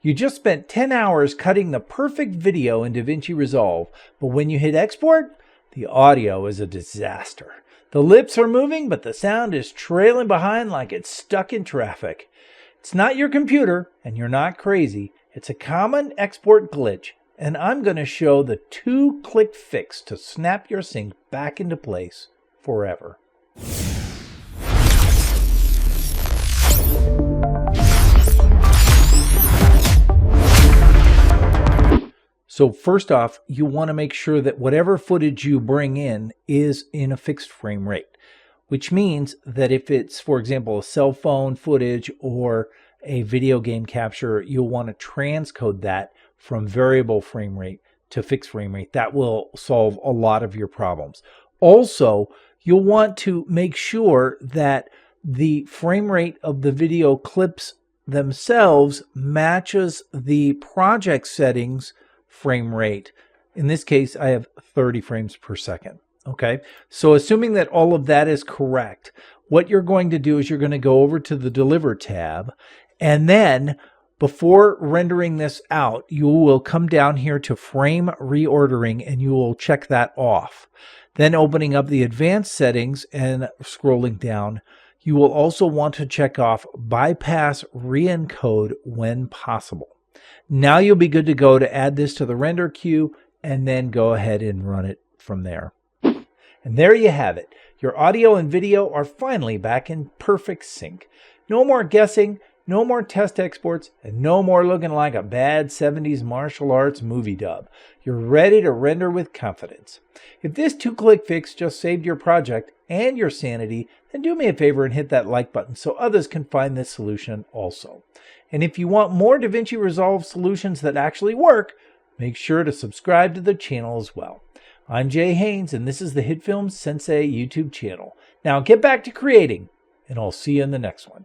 You just spent 10 hours cutting the perfect video in DaVinci Resolve, but when you hit export, the audio is a disaster. The lips are moving, but the sound is trailing behind like it's stuck in traffic. It's not your computer, and you're not crazy. It's a common export glitch, and I'm going to show the 2-click fix to snap your sync back into place forever. So first off, you want to make sure that whatever footage you bring in is in a fixed frame rate, which means that if it's, for example, a cell phone footage or a video game capture, you'll want to transcode that from variable frame rate to fixed frame rate. That will solve a lot of your problems. Also, you'll want to make sure that the frame rate of the video clips themselves matches the project settings frame rate. In this case, I have 30 frames per second. Okay, so assuming that all of that is correct, what you're going to do is you're going to go over to the Deliver tab, and then before rendering this out, you will come down here to Frame Reordering, and you will check that off. Then opening up the Advanced Settings and scrolling down, you will also want to check off Bypass Re-encode when possible. Now you'll be good to go to add this to the render queue and then go ahead and run it from there. And there you have it. Your audio and video are finally back in perfect sync. No more guessing, no more test exports, and no more looking like a bad 70s martial arts movie dub. You're ready to render with confidence. If this 2-click fix just saved your project and your sanity, then do me a favor and hit that like button so others can find this solution also. And if you want more DaVinci Resolve solutions that actually work, make sure to subscribe to the channel as well. I'm Jay Haynes, and this is the Hit Film Sensei YouTube channel. Now get back to creating, and I'll see you in the next one.